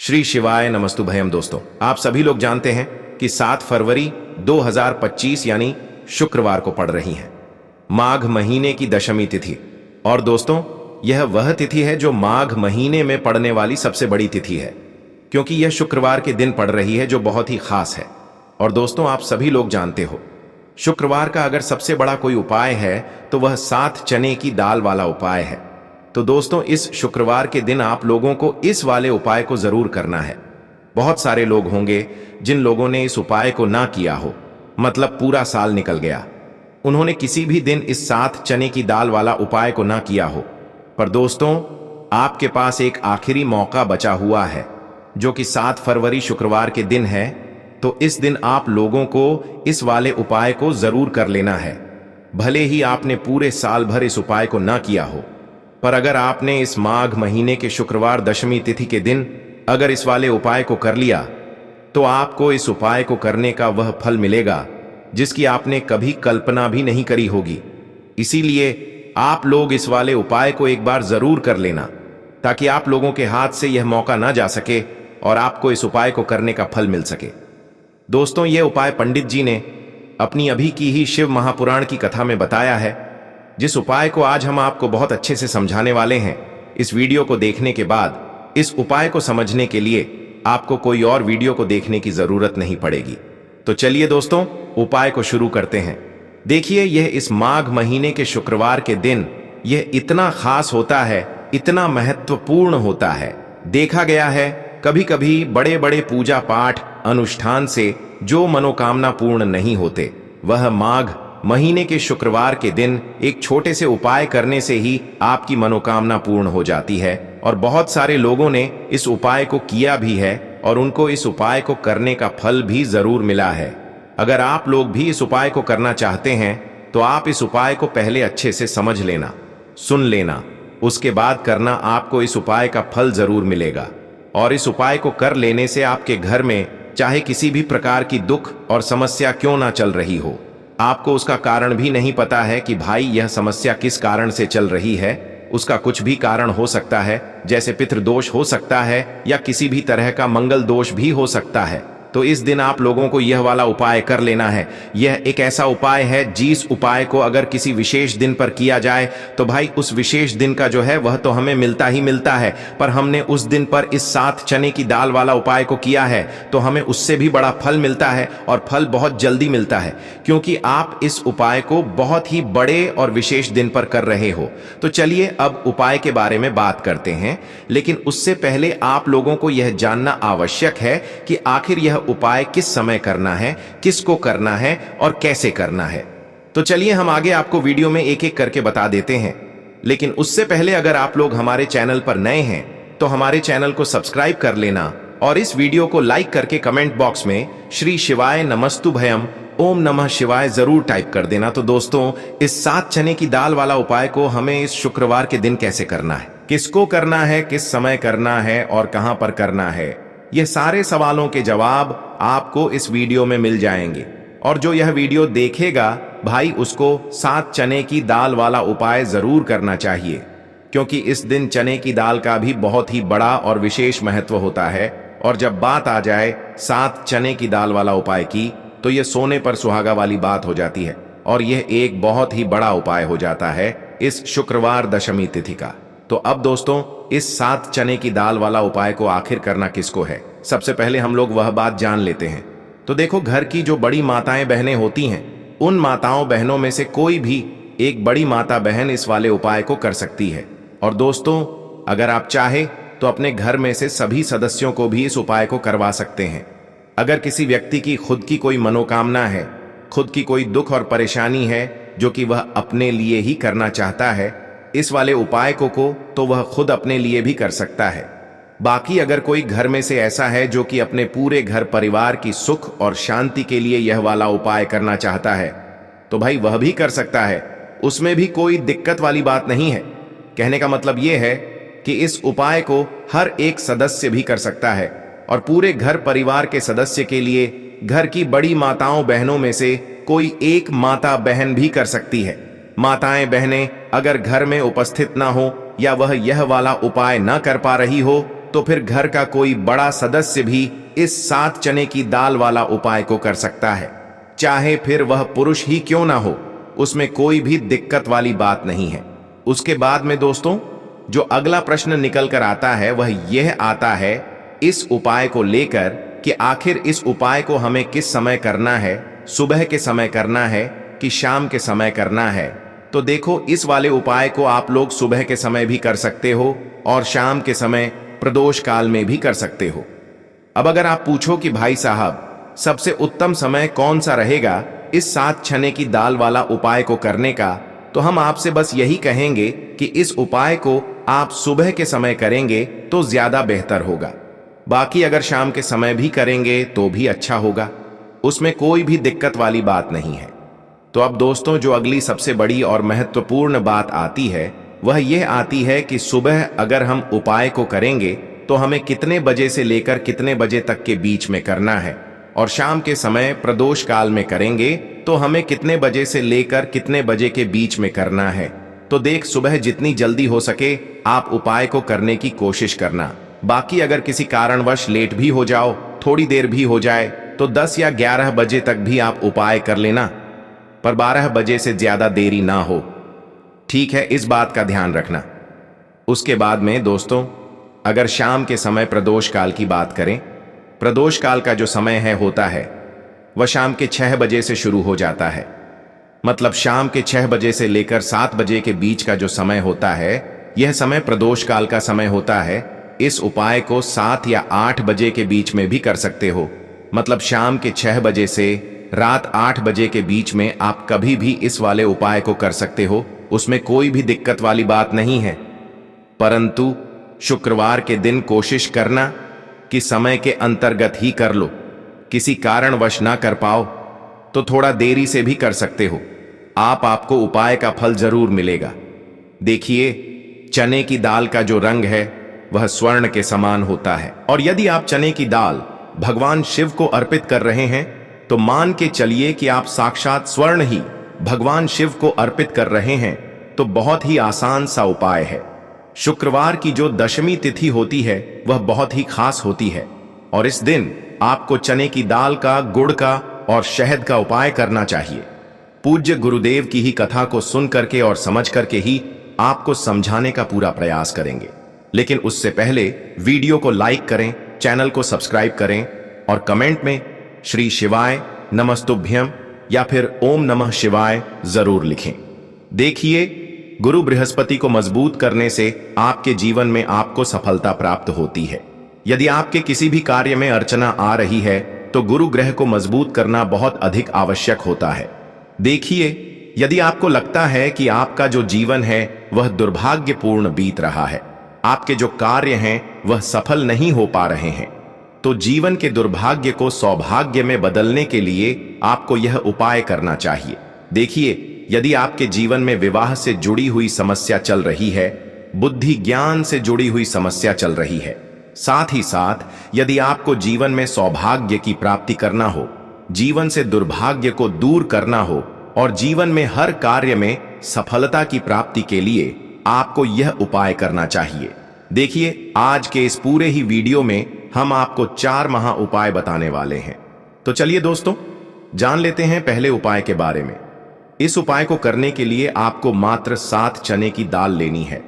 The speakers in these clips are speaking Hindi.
श्री शिवाय नमस्तुभयम। दोस्तों, आप सभी लोग जानते हैं कि 7 फरवरी 2025 यानी शुक्रवार को पड़ रही है माघ महीने की दशमी तिथि। और दोस्तों, यह वह तिथि है जो माघ महीने में पड़ने वाली सबसे बड़ी तिथि है, क्योंकि यह शुक्रवार के दिन पड़ रही है, जो बहुत ही खास है। और दोस्तों, आप सभी लोग जानते हो, शुक्रवार का अगर सबसे बड़ा कोई उपाय है तो वह 7 चने की दाल वाला उपाय है। तो दोस्तों, इस शुक्रवार के दिन आप लोगों को इस वाले उपाय को जरूर करना है। बहुत सारे लोग होंगे जिन लोगों ने इस उपाय को ना किया हो, मतलब पूरा साल निकल गया, उन्होंने किसी भी दिन इस 7 चने की दाल वाला उपाय को ना किया हो। पर दोस्तों, आपके पास एक आखिरी मौका बचा हुआ है, जो कि 7 फरवरी शुक्रवार के दिन है। तो इस दिन आप लोगों को इस वाले उपाय को जरूर कर लेना है। भले ही आपने पूरे साल भर इस उपाय को ना किया हो, पर अगर आपने इस माघ महीने के शुक्रवार दशमी तिथि के दिन अगर इस वाले उपाय को कर लिया, तो आपको इस उपाय को करने का वह फल मिलेगा जिसकी आपने कभी कल्पना भी नहीं करी होगी। इसीलिए आप लोग इस वाले उपाय को एक बार जरूर कर लेना, ताकि आप लोगों के हाथ से यह मौका ना जा सके और आपको इस उपाय को करने का फल मिल सके। दोस्तों, यह उपाय पंडित जी ने अपनी अभी की ही शिव महापुराण की कथा में बताया है, जिस उपाय को आज हम आपको बहुत अच्छे से समझाने वाले हैं। इस वीडियो को देखने के बाद इस उपाय को समझने के लिए आपको कोई और वीडियो को देखने की जरूरत नहीं पड़ेगी। तो चलिए दोस्तों, उपाय को शुरू करते हैं। देखिए, यह इस माघ महीने के शुक्रवार के दिन यह इतना खास होता है, इतना महत्वपूर्ण होता है। देखा गया है कभी कभी बड़े बड़े पूजा पाठ अनुष्ठान से जो मनोकामना पूर्ण नहीं होते, वह माघ महीने के शुक्रवार के दिन एक छोटे से उपाय करने से ही आपकी मनोकामना पूर्ण हो जाती है। और बहुत सारे लोगों ने इस उपाय को किया भी है और उनको इस उपाय को करने का फल भी जरूर मिला है। अगर आप लोग भी इस उपाय को करना चाहते हैं तो आप इस उपाय को पहले अच्छे से समझ लेना, सुन लेना, उसके बाद करना। आपको इस उपाय का फल जरूर मिलेगा। और इस उपाय को कर लेने से आपके घर में चाहे किसी भी प्रकार की दुख और समस्या क्यों ना चल रही हो, आपको उसका कारण भी नहीं पता है कि भाई यह समस्या किस कारण से चल रही है, उसका कुछ भी कारण हो सकता है, जैसे पितृदोष हो सकता है या किसी भी तरह का मंगल दोष भी हो सकता है। तो इस दिन आप लोगों को यह वाला उपाय कर लेना है। यह एक ऐसा उपाय है जिस उपाय को अगर किसी विशेष दिन पर किया जाए तो भाई उस विशेष दिन का जो है वह तो हमें मिलता ही मिलता है, पर हमने उस दिन पर इस 7 चने की दाल वाला उपाय को किया है तो हमें उससे भी बड़ा फल मिलता है, और फल बहुत जल्दी मिलता है, क्योंकि आप इस उपाय को बहुत ही बड़े और विशेष दिन पर कर रहे हो। तो चलिए अब उपाय के बारे में बात करते हैं, लेकिन उससे पहले आप लोगों को यह जानना आवश्यक है कि आखिर यह उपाय किस समय करना है, किसको करना है और कैसे करना है। तो चलिए हम आगे आपको वीडियो में एक एक करके बता देते हैं। लेकिन उससे पहले अगर आप लोग हमारे चैनल पर नए हैं तो हमारे चैनल को सब्सक्राइब कर लेना और इस वीडियो को लाइक करके कमेंट बॉक्स में श्री शिवाय नमस्तुभयम ओम नमः शिवाय जरूर टाइप कर देना। तो दोस्तों, इस 7 चने की दाल वाला उपाय को हमें इस शुक्रवार के दिन कैसे करना है, किसको करना है, किस समय करना है और कहां पर करना है, यह सारे सवालों के जवाब आपको इस वीडियो में मिल जाएंगे। और जो यह वीडियो देखेगा भाई, उसको 7 चने की दाल वाला उपाय जरूर करना चाहिए, क्योंकि इस दिन चने की दाल का भी बहुत ही बड़ा और विशेष महत्व होता है। और जब बात आ जाए 7 चने की दाल वाला उपाय की, तो यह सोने पर सुहागा वाली बात हो जाती है, और यह एक बहुत ही बड़ा उपाय हो जाता है इस शुक्रवार दशमी तिथि का। तो अब दोस्तों, इस 7 चने की दाल वाला उपाय को आखिर करना किसको है, सबसे पहले हम लोग वह बात जान लेते हैं। तो देखो, घर की जो बड़ी माताएं बहनें होती हैं, उन माताओं बहनों में से कोई भी एक बड़ी माता बहन इस वाले उपाय को कर सकती है। और दोस्तों, अगर आप चाहे तो अपने घर में से सभी सदस्यों को भी इस उपाय को करवा सकते हैं। अगर किसी व्यक्ति की खुद की कोई मनोकामना है, खुद की कोई दुख और परेशानी है जो कि वह अपने लिए ही करना चाहता है इस वाले उपाय को तो वह खुद अपने लिए भी कर सकता है। बाकी अगर कोई घर में से ऐसा है जो कि अपने पूरे घर परिवार की सुख और शांति के लिए यह वाला उपाय करना चाहता है, तो भाई वह भी कर सकता है, उसमें भी कोई दिक्कत वाली बात नहीं है। कहने का मतलब यह है कि इस उपाय को हर एक सदस्य भी कर सकता है, और पूरे घर परिवार के सदस्य के लिए घर की बड़ी माताओं बहनों में से कोई एक माता बहन भी कर सकती है। माताएं बहनें अगर घर में उपस्थित ना हो या वह यह वाला उपाय ना कर पा रही हो, तो फिर घर का कोई बड़ा सदस्य भी इस 7 चने की दाल वाला उपाय को कर सकता है, चाहे फिर वह पुरुष ही क्यों ना हो। उसमें कोई भी दिक्कत वाली बात नहीं है। उसके बाद में दोस्तों जो अगला प्रश्न निकल कर आता है वह यह आता है इस उपाय को लेकर कि आखिर इस उपाय को हमें किस समय करना है, सुबह के समय करना है कि शाम के समय करना है। तो देखो, इस वाले उपाय को आप लोग सुबह के समय भी कर सकते हो और शाम के समय प्रदोष काल में भी कर सकते हो। अब अगर आप पूछो कि भाई साहब सबसे उत्तम समय कौन सा रहेगा इस 7 चने की दाल वाला उपाय को करने का, तो हम आपसे बस यही कहेंगे कि इस उपाय को आप सुबह के समय करेंगे तो ज्यादा बेहतर होगा। बाकी अगर शाम के समय भी करेंगे तो भी अच्छा होगा, उसमें कोई भी दिक्कत वाली बात नहीं है। तो अब दोस्तों जो अगली सबसे बड़ी और महत्वपूर्ण बात आती है वह यह आती है कि सुबह अगर हम उपाय को करेंगे तो हमें कितने बजे से लेकर कितने बजे तक के बीच में करना है, और शाम के समय प्रदोष काल में करेंगे तो हमें कितने बजे से लेकर कितने बजे के बीच में करना है। तो देख, सुबह जितनी जल्दी हो सके आप उपाय को करने की कोशिश करना। बाकी अगर किसी कारणवश लेट भी हो जाओ, थोड़ी देर भी हो जाए, तो 10 या 11 बजे तक भी आप उपाय कर लेना, पर 12 बजे से ज्यादा देरी ना हो। ठीक है, इस बात का ध्यान रखना। उसके बाद में दोस्तों अगर शाम के समय प्रदोष काल की बात करें, प्रदोष काल का जो समय होता है वह शाम के 6 बजे से शुरू हो जाता है। मतलब शाम के 6 बजे से लेकर 7 बजे के बीच का जो समय होता है यह समय प्रदोष काल का समय होता है। इस उपाय को 7 या 8 बजे के बीच में भी कर सकते हो। मतलब शाम के 6 बजे से रात 8 बजे के बीच में आप कभी भी इस वाले उपाय को कर सकते हो, उसमें कोई भी दिक्कत वाली बात नहीं है। परंतु शुक्रवार के दिन कोशिश करना कि समय के अंतर्गत ही कर लो। किसी कारणवश ना कर पाओ तो थोड़ा देरी से भी कर सकते हो, आपको उपाय का फल जरूर मिलेगा। देखिए, चने की दाल का जो रंग है वह स्वर्ण के समान होता है, और यदि आप चने की दाल भगवान शिव को अर्पित कर रहे हैं तो मान के चलिए कि आप साक्षात स्वर्ण ही भगवान शिव को अर्पित कर रहे हैं। तो बहुत ही आसान सा उपाय है। शुक्रवार की जो दशमी तिथि होती है वह बहुत ही खास होती है, और इस दिन आपको चने की दाल का, गुड़ का और शहद का उपाय करना चाहिए। पूज्य गुरुदेव की ही कथा को सुन करके और समझ करके ही आपको समझाने का पूरा प्रयास करेंगे। लेकिन उससे पहले वीडियो को लाइक करें, चैनल को सब्सक्राइब करें और कमेंट में श्री शिवाय नमस्तुभ्यम या फिर ओम नमः शिवाय जरूर लिखें। देखिए, गुरु बृहस्पति को मजबूत करने से आपके जीवन में आपको सफलता प्राप्त होती है। यदि आपके किसी भी कार्य में अर्चना आ रही है तो गुरु ग्रह को मजबूत करना बहुत अधिक आवश्यक होता है। देखिए, यदि आपको लगता है कि आपका जो जीवन है वह दुर्भाग्यपूर्ण बीत रहा है, आपके जो कार्य हैं वह सफल नहीं हो पा रहे हैं, तो जीवन के दुर्भाग्य को सौभाग्य में बदलने के लिए आपको यह उपाय करना चाहिए। देखिए, यदि आपके जीवन में विवाह से जुड़ी हुई समस्या चल रही है, बुद्धि ज्ञान से जुड़ी हुई समस्या चल रही है, साथ ही साथ यदि आपको जीवन में सौभाग्य की प्राप्ति करना हो, जीवन से दुर्भाग्य को दूर करना हो और जीवन में हर कार्य में सफलता की प्राप्ति के लिए आपको यह उपाय करना चाहिए। देखिए, आज के इस पूरे ही वीडियो में हम आपको 4 महा उपाय बताने वाले हैं। तो चलिए दोस्तों, जान लेते हैं पहले उपाय के बारे में। इस उपाय को करने के लिए आपको मात्र 7 चने की दाल लेनी है।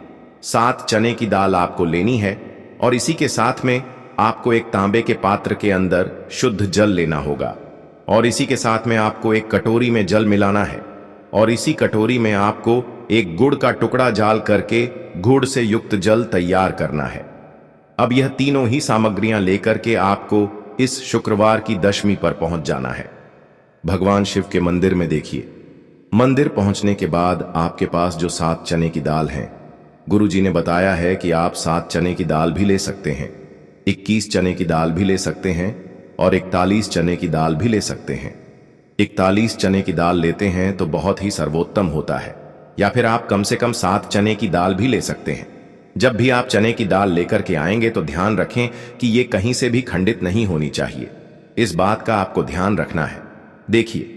7 चने की दाल आपको लेनी है और इसी के साथ में आपको एक तांबे के पात्र के अंदर शुद्ध जल लेना होगा, और इसी के साथ में आपको एक कटोरी में जल मिलाना है, और इसी कटोरी में आपको एक गुड़ का टुकड़ा डाल करके गुड़ से युक्त जल तैयार करना है। अब यह तीनों ही सामग्रियां लेकर के आपको इस शुक्रवार की दशमी पर पहुंच जाना है। भगवान शिव के मंदिर में देखिए, मंदिर पहुंचने के बाद आपके पास जो 7 चने की दाल है, गुरुजी ने बताया है कि आप 7 चने की दाल भी ले सकते हैं, 21 चने की दाल भी ले सकते हैं और 41 चने की दाल भी ले सकते हैं। 41 चने की दाल लेते हैं तो बहुत ही सर्वोत्तम होता है, या फिर आप कम से कम 7 चने की दाल भी ले सकते हैं। जब भी आप चने की दाल लेकर के आएंगे तो ध्यान रखें कि ये कहीं से भी खंडित नहीं होनी चाहिए। इस बात का आपको ध्यान रखना है। देखिए,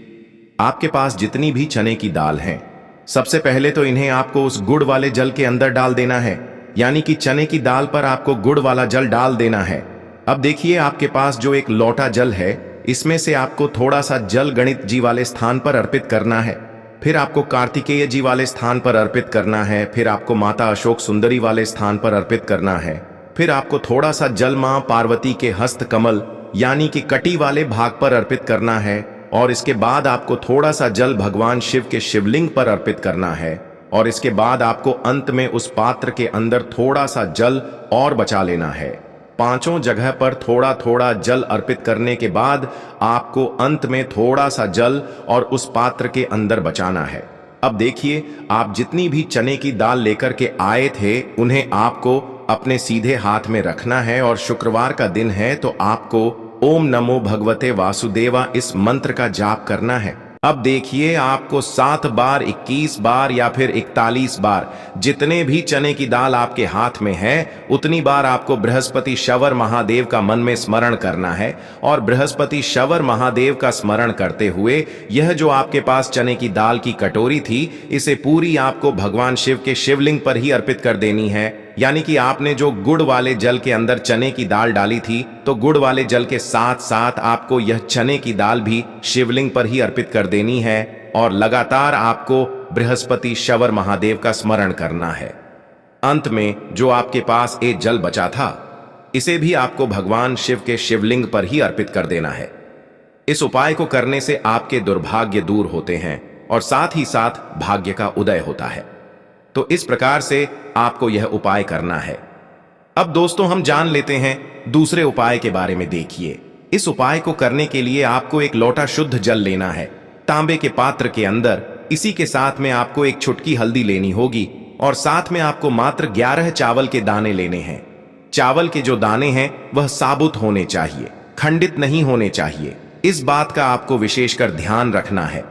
आपके पास जितनी भी चने की दाल हैं, सबसे पहले तो इन्हें आपको उस गुड़ वाले जल के अंदर डाल देना है। यानी कि चने की दाल पर आपको गुड़ वाला जल डाल देना है। अब देखिए, आपके पास जो एक लोटा जल है, इसमें से आपको थोड़ा सा जल गणित जी वाले स्थान पर अर्पित करना है, फिर आपको कार्तिकेय जी वाले स्थान पर अर्पित करना है, फिर आपको माता अशोक सुंदरी वाले स्थान पर अर्पित करना है, फिर आपको थोड़ा सा जल मां पार्वती के हस्त कमल यानी कि कटी वाले भाग पर अर्पित करना है, और इसके बाद आपको थोड़ा सा जल भगवान शिव के शिवलिंग पर अर्पित करना है, और इसके बाद आपको अंत में उस पात्र के अंदर थोड़ा सा जल और बचा लेना है। पांचों जगह पर थोड़ा थोड़ा जल अर्पित करने के बाद आपको अंत में थोड़ा सा जल और उस पात्र के अंदर बचाना है। अब देखिए, आप जितनी भी चने की दाल लेकर के आए थे, उन्हें आपको अपने सीधे हाथ में रखना है, और शुक्रवार का दिन है तो आपको ओम नमो भगवते वासुदेवा इस मंत्र का जाप करना है। अब देखिए, आपको 7 बार, 21 बार या फिर 41 बार, जितने भी चने की दाल आपके हाथ में है, उतनी बार आपको बृहस्पति शवर महादेव का मन में स्मरण करना है। और बृहस्पति शवर महादेव का स्मरण करते हुए यह जो आपके पास चने की दाल की कटोरी थी, इसे पूरी आपको भगवान शिव के शिवलिंग पर ही अर्पित कर देनी है। यानी कि आपने जो गुड़ वाले जल के अंदर चने की दाल डाली थी, तो गुड़ वाले जल के साथ साथ आपको यह चने की दाल भी शिवलिंग पर ही अर्पित कर देनी है, और लगातार आपको बृहस्पति शवर महादेव का स्मरण करना है। अंत में जो आपके पास एक जल बचा था, इसे भी आपको भगवान शिव के शिवलिंग पर ही अर्पित कर देना है। इस उपाय को करने से आपके दुर्भाग्य दूर होते हैं और साथ ही साथ भाग्य का उदय होता है। तो इस प्रकार से आपको यह उपाय करना है। अब दोस्तों, हम जान लेते हैं दूसरे उपाय के बारे में। देखिए, इस उपाय को करने के लिए आपको एक लोटा शुद्ध जल लेना है, तांबे के पात्र के अंदर। इसी के साथ में आपको एक चुटकी हल्दी लेनी होगी, और साथ में आपको मात्र 11 चावल के दाने लेने हैं। चावल के जो दाने हैं वह साबुत होने चाहिए, खंडित नहीं होने चाहिए। इस बात का आपको विशेषकर ध्यान रखना है।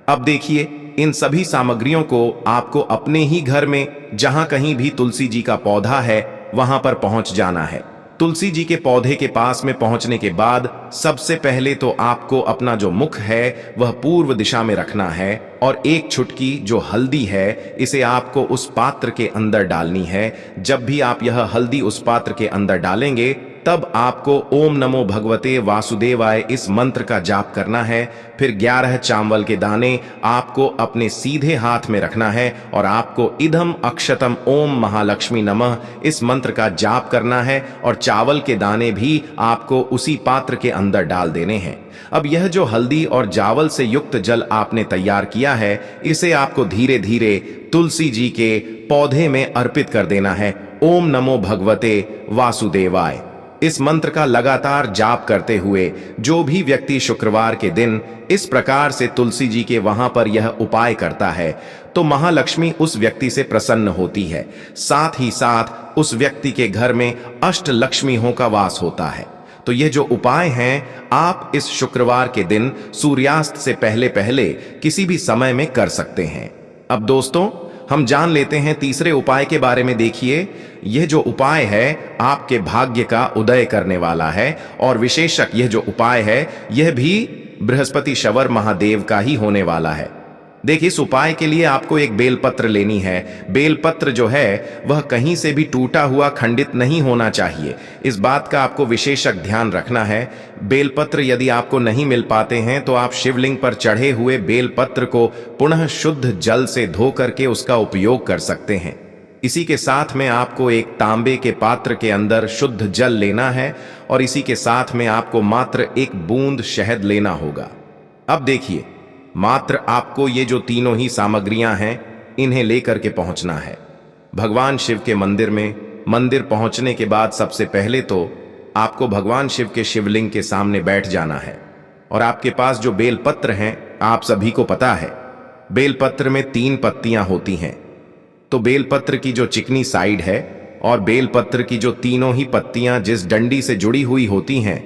अब देखिए, इन सभी सामग्रियों को आपको अपने ही घर में जहां कहीं भी तुलसी जी का पौधा है, वहां पर पहुंच जाना है। तुलसी जी के पौधे के पास में पहुंचने के बाद सबसे पहले तो आपको अपना जो मुख है वह पूर्व दिशा में रखना है, और एक चुटकी जो हल्दी है, इसे आपको उस पात्र के अंदर डालनी है। जब भी आप यह हल्दी उस पात्र के अंदर डालेंगे, तब आपको ओम नमो भगवते वासुदेवाय इस मंत्र का जाप करना है। फिर 11 चावल के दाने आपको अपने सीधे हाथ में रखना है, और आपको इदम अक्षतम ओम महालक्ष्मी नमः इस मंत्र का जाप करना है, और चावल के दाने भी आपको उसी पात्र के अंदर डाल देने हैं। अब यह जो हल्दी और चावल से युक्त जल आपने तैयार किया है, इसे आपको धीरे धीरे तुलसी जी के पौधे में अर्पित कर देना है। ओम नमो भगवते वासुदेवाय इस मंत्र का लगातार जाप करते हुए जो भी व्यक्ति शुक्रवार के दिन इस प्रकार से तुलसी जी के वहां पर यह उपाय करता है, तो महालक्ष्मी उस व्यक्ति से प्रसन्न होती है। साथ ही साथ उस व्यक्ति के घर में अष्ट लक्ष्मियों का वास होता है। तो ये जो उपाय हैं, आप इस शुक्रवार के दिन सूर्यास्त से पहले पहले किसी भी समय में कर सकते हैं। अब दोस्तों, हम जान लेते हैं तीसरे उपाय के बारे में। देखिए, यह जो उपाय है आपके भाग्य का उदय करने वाला है, और विशेषक यह जो उपाय है यह भी बृहस्पति शवर महादेव का ही होने वाला है। देखिए, इस उपाय के लिए आपको एक बेलपत्र लेनी है। बेलपत्र जो है वह कहीं से भी टूटा हुआ, खंडित नहीं होना चाहिए। इस बात का आपको विशेषक ध्यान रखना है। बेलपत्र यदि आपको नहीं मिल पाते हैं, तो आप शिवलिंग पर चढ़े हुए बेलपत्र को पुनः शुद्ध जल से धो करके उसका उपयोग कर सकते हैं। इसी के साथ में आपको एक तांबे के पात्र के अंदर शुद्ध जल लेना है, और इसी के साथ में आपको मात्र एक बूंद शहद लेना होगा। अब देखिए, मात्र आपको ये जो तीनों ही सामग्रियां हैं, इन्हें लेकर के पहुंचना है भगवान शिव के मंदिर में। मंदिर पहुंचने के बाद सबसे पहले तो आपको भगवान शिव के शिवलिंग के सामने बैठ जाना है, और आपके पास जो बेलपत्र हैं, आप सभी को पता है बेलपत्र में 3 पत्तियां होती हैं। तो बेलपत्र की जो चिकनी साइड है और बेलपत्र की जो तीनों ही पत्तियां जिस डंडी से जुड़ी हुई होती हैं,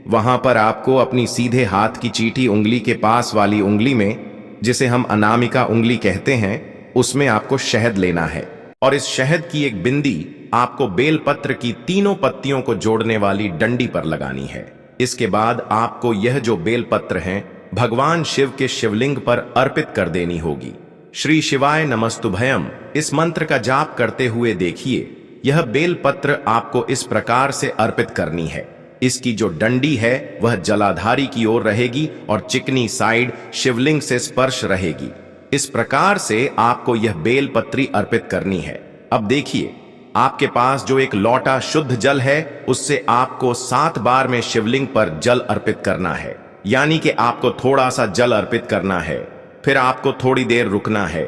वहां पर आपको अपनी सीधे हाथ की चीटी उंगली के पास वाली उंगली में, जिसे हम अनामिका उंगली कहते हैं, उसमें आपको शहद लेना है, और इस शहद की एक बिंदी आपको बेलपत्र की तीनों पत्तियों को जोड़ने वाली डंडी पर लगानी है। इसके बाद आपको यह जो बेलपत्र हैं भगवान शिव के शिवलिंग पर अर्पित कर देनी होगी। श्री शिवाय नमस्तुभयम इस मंत्र का जाप करते हुए देखिए, यह बेलपत्र आपको इस प्रकार से अर्पित करनी है। इसकी जो डंडी है वह जलाधारी की ओर रहेगी और चिकनी साइड शिवलिंग से स्पर्श रहेगी। इस प्रकार से आपको यह बेलपत्री अर्पित करनी है। अब देखिए, आपके पास जो एक लौटा शुद्ध जल है उससे आपको 7 बार में शिवलिंग पर जल अर्पित करना है। यानी कि आपको थोड़ा सा जल अर्पित करना है, फिर आपको थोड़ी देर रुकना है,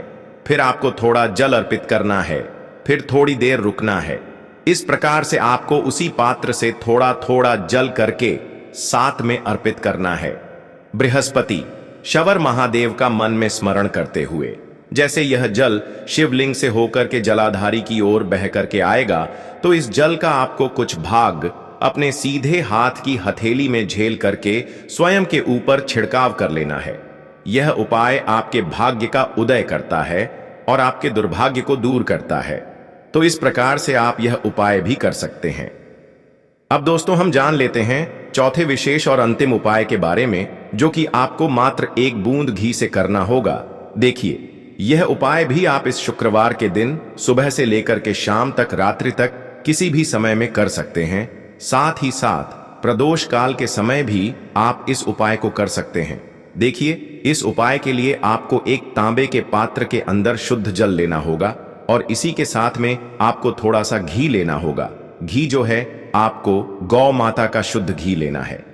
फिर आपको थोड़ा जल अर्पित करना है, फिर थोड़ी देर रुकना है। इस प्रकार से आपको उसी पात्र से थोड़ा थोड़ा जल करके साथ में अर्पित करना है। बृहस्पति शवर महादेव का मन में स्मरण करते हुए जैसे यह जल शिवलिंग से होकर के जलाधारी की ओर बह करके आएगा, तो इस जल का आपको कुछ भाग अपने सीधे हाथ की हथेली में झेल करके स्वयं के ऊपर छिड़काव कर लेना है। यह उपाय आपके भाग्य का उदय करता है और आपके दुर्भाग्य को दूर करता है। तो इस प्रकार से आप यह उपाय भी कर सकते हैं। अब दोस्तों, हम जान लेते हैं चौथे विशेष और अंतिम उपाय के बारे में, जो कि आपको मात्र 1 बूंद घी से करना होगा। देखिए, यह उपाय भी आप इस शुक्रवार के दिन सुबह से लेकर के शाम तक, रात्रि तक किसी भी समय में कर सकते हैं। साथ ही साथ प्रदोष काल के समय भी आप इस उपाय को कर सकते हैं। देखिए, इस उपाय के लिए आपको एक तांबे के पात्र के अंदर शुद्ध जल लेना होगा और इसी के साथ में आपको थोड़ा सा घी लेना होगा। घी जो है आपको गौ माता का शुद्ध घी लेना है।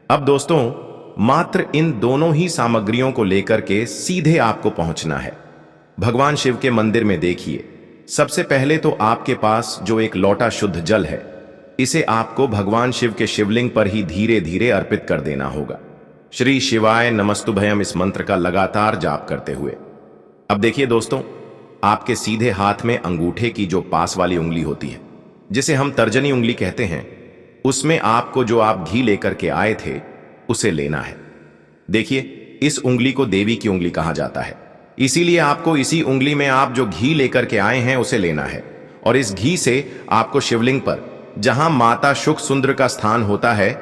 अब दोस्तों, मात्र इन दोनों ही सामग्रियों को लेकर के सीधे आपको पहुंचना है भगवान शिव के मंदिर में। देखिए, सबसे पहले तो आपके पास जो एक लौटा शुद्ध जल है, इसे आपको भगवान शिव के शिवलिंग पर ही धीरे धीरे अर्पित कर देना होगा। श्री शिवाय नमस्तुभयम इस मंत्र का लगातार जाप करते हुए। अब देखिए दोस्तों, आपके सीधे हाथ में अंगूठे की जो पास वाली उंगली होती है, जिसे हम तर्जनी उंगली कहते हैं, उसमें आपको जो आप घी लेकर के आए थे उसे लेना है। देखिए, इस उंगली को देवी की उंगली कहा जाता है, इसीलिए आपको इसी उंगली में आप जो घी लेकर के आए हैं उसे लेना है। और इस घी से आपको शिवलिंग पर, जहां माता शुक सुंदर का स्थान होता है,